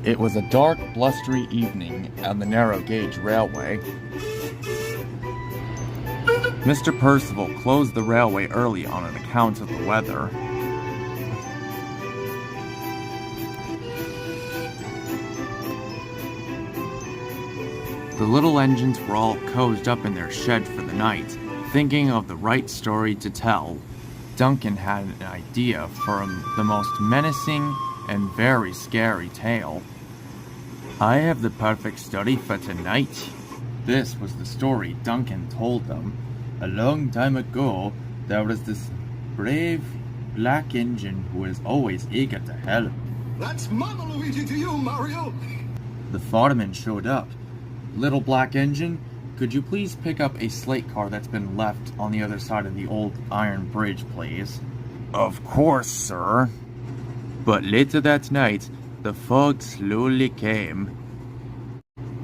It was a dark, blustery evening on the narrow gauge railway. Mr. Percival closed the railway early on account of the weather. The little engines were all cosed up in their shed for the night, thinking of the right story to tell. Duncan had an idea for the most menacing and very scary tale. I have the perfect story for tonight. This was the story Duncan told them. A long time ago, there was this brave black engine who was always eager to help. That's Mama Luigi to you, Mario! The fireman showed up. Little black engine, could you please pick up a slate car that's been left on the other side of the old iron bridge, please? Of course, sir. But later that night, the fog slowly came.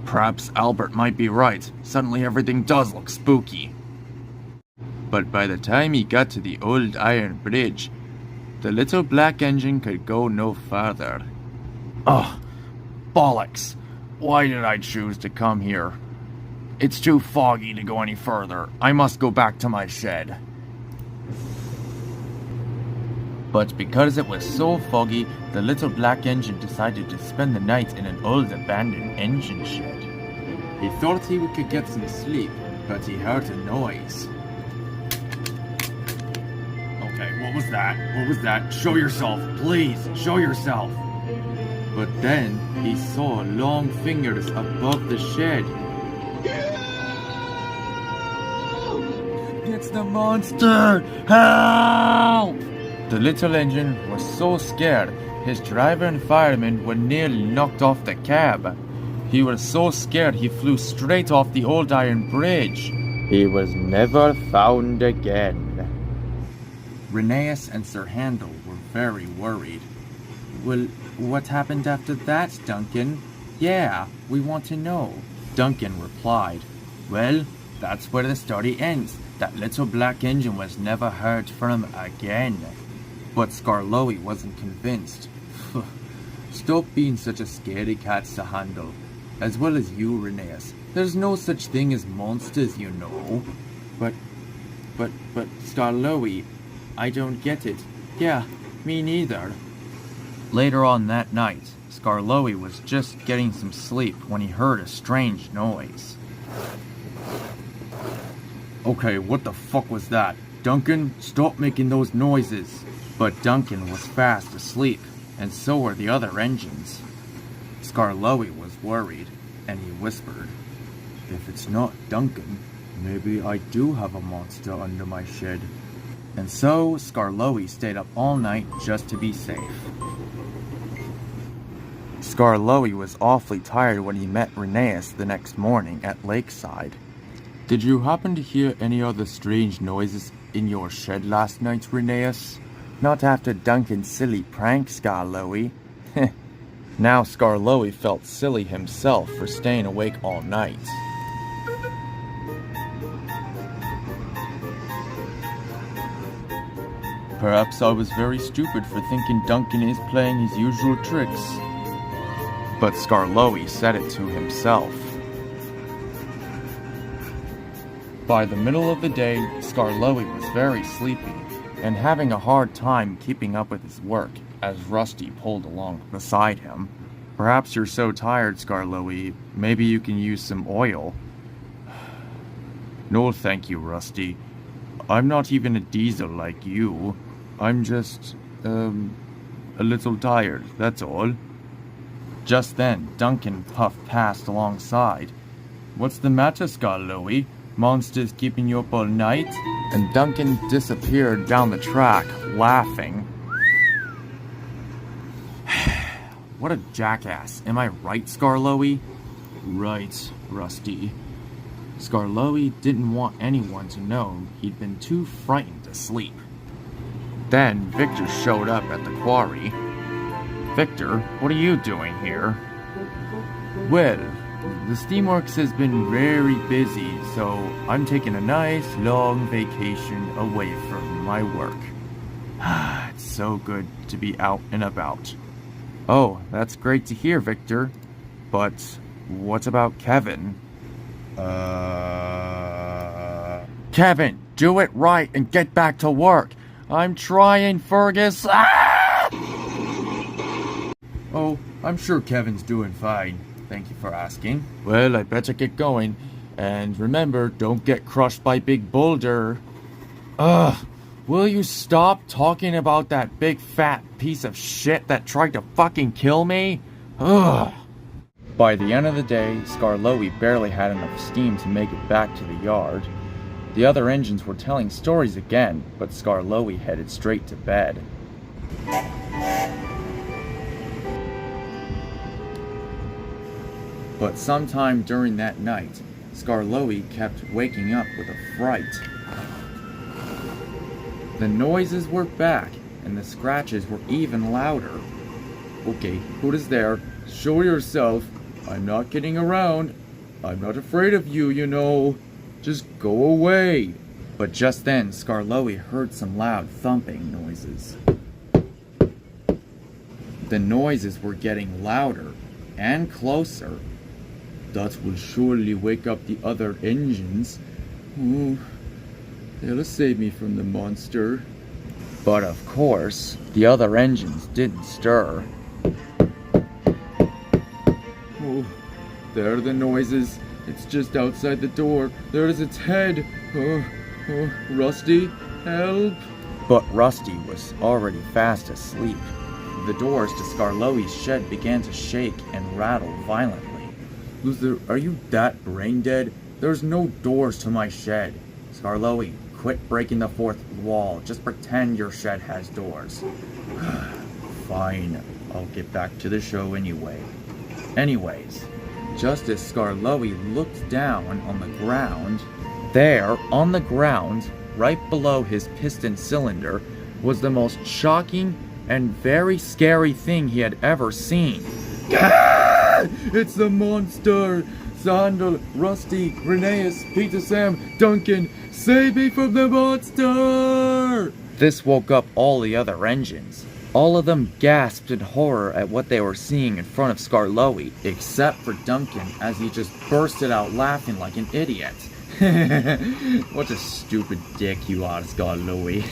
Perhaps Albert might be right. Suddenly everything does look spooky. But by the time he got to the old iron bridge, the little black engine could go no farther. Ugh, bollocks. Why did I choose to come here? It's too foggy to go any further. I must go back to my shed. But because it was so foggy, the little black engine decided to spend the night in an old abandoned engine shed. He thought he could get some sleep, but he heard a noise. Okay, what was that? What was that? Show yourself, please, show yourself. But then he saw long fingers above the shed. It's the monster! Help! The little engine was so scared, his driver and fireman were nearly knocked off the cab. He was so scared he flew straight off the old iron bridge. He was never found again. Rheneas and Sir Handel were very worried. Well, what happened after that, Duncan? Yeah, we want to know. Duncan replied, well, that's where the story ends. That little black engine was never heard from again. But Skarloey wasn't convinced. Stop being such a scaredy cat to handle. As well as you, Rheneas. There's no such thing as monsters, you know. But Skarloey, I don't get it. Yeah, me neither. Later on that night, Skarloey was just getting some sleep when he heard a strange noise. Okay, what the fuck was that? Duncan, stop making those noises. But Duncan was fast asleep, and so were the other engines. Skarloey was worried, and he whispered, if it's not Duncan, maybe I do have a monster under my shed. And so Skarloey stayed up all night just to be safe. Skarloey was awfully tired when he met Rheneas the next morning at Lakeside. Did you happen to hear any other strange noises in your shed last night, Rheneas? Not after Duncan's silly prank, Skarloey. Now Skarloey felt silly himself for staying awake all night. Perhaps I was very stupid for thinking Duncan is playing his usual tricks. But Skarloey said it to himself. By the middle of the day, Skarloey was very sleepy and having a hard time keeping up with his work as Rusty pulled along beside him. Perhaps you're so tired, Skarloey, maybe you can use some oil. No thank you, Rusty. I'm not even a diesel like you. I'm just, a little tired, that's all. Just then, Duncan puffed past alongside. What's the matter, Skarloey? Monsters keeping you up all night? And Duncan disappeared down the track, laughing. What a jackass. Am I right, Skarloey? Right, Rusty. Skarloey didn't want anyone to know he'd been too frightened to sleep. Then Victor showed up at the quarry. Victor, what are you doing here? Well, the steamworks has been very busy, so I'm taking a nice long vacation away from my work. It's so good to be out and about. Oh, that's great to hear, Victor. But what about Kevin? Kevin, do it right and get back to work. I'm trying, Fergus. Ah! Oh, I'm sure Kevin's doing fine. Thank you for asking. Well, I better get going. And remember, don't get crushed by Big Boulder. Ugh. Will you stop talking about that big fat piece of shit that tried to fucking kill me? Ugh. By the end of the day, Skarloey barely had enough steam to make it back to the yard. The other engines were telling stories again, but Skarloey headed straight to bed. But sometime during that night, Skarloey kept waking up with a fright. The noises were back, and the scratches were even louder. Okay, who is there? Show yourself. I'm not kidding around. I'm not afraid of you, you know. Just go away. But just then, Skarloey heard some loud thumping noises. The noises were getting louder and closer. That will surely wake up the other engines. Oh, that'll save me from the monster. But of course, the other engines didn't stir. Oh, there are the noises. It's just outside the door. There is its head. Oh, Rusty, help. But Rusty was already fast asleep. The doors to Skarloey's shed began to shake and rattle violently. Luther, are you that brain dead? There's no doors to my shed. Skarloey, quit breaking the fourth wall. Just pretend your shed has doors. Fine, I'll get back to the show anyway. Anyways, just as Skarloey looked down on the ground, there, on the ground, right below his piston cylinder, was the most shocking and very scary thing he had ever seen. It's the monster! Sandal, Rusty, Rheneas, Peter, Sam, Duncan, save me from the monster! This woke up all the other engines. All of them gasped in horror at what they were seeing in front of Skarloey, except for Duncan, as he just bursted out laughing like an idiot. What a stupid dick you are, Skarloey.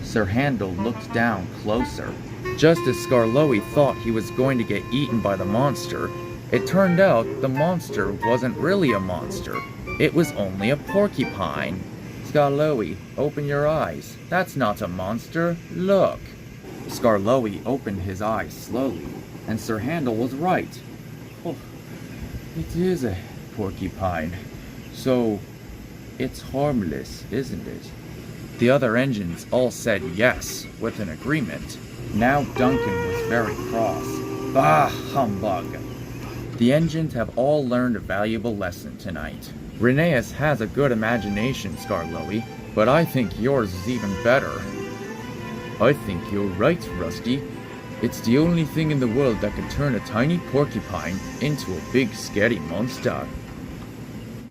Sir Handel looked down closer. Just as Skarloey thought he was going to get eaten by the monster, it turned out the monster wasn't really a monster. It was only a porcupine. Skarloey, open your eyes. That's not a monster. Look. Skarloey opened his eyes slowly, and Sir Handel was right. Oh, it is a porcupine. So, it's harmless, isn't it? The other engines all said yes, with an agreement. Now Duncan was very cross. Bah, humbug! The engines have all learned a valuable lesson tonight. Rheneas has a good imagination, Skarloey, but I think yours is even better. I think you're right, Rusty. It's the only thing in the world that can turn a tiny porcupine into a big scary monster.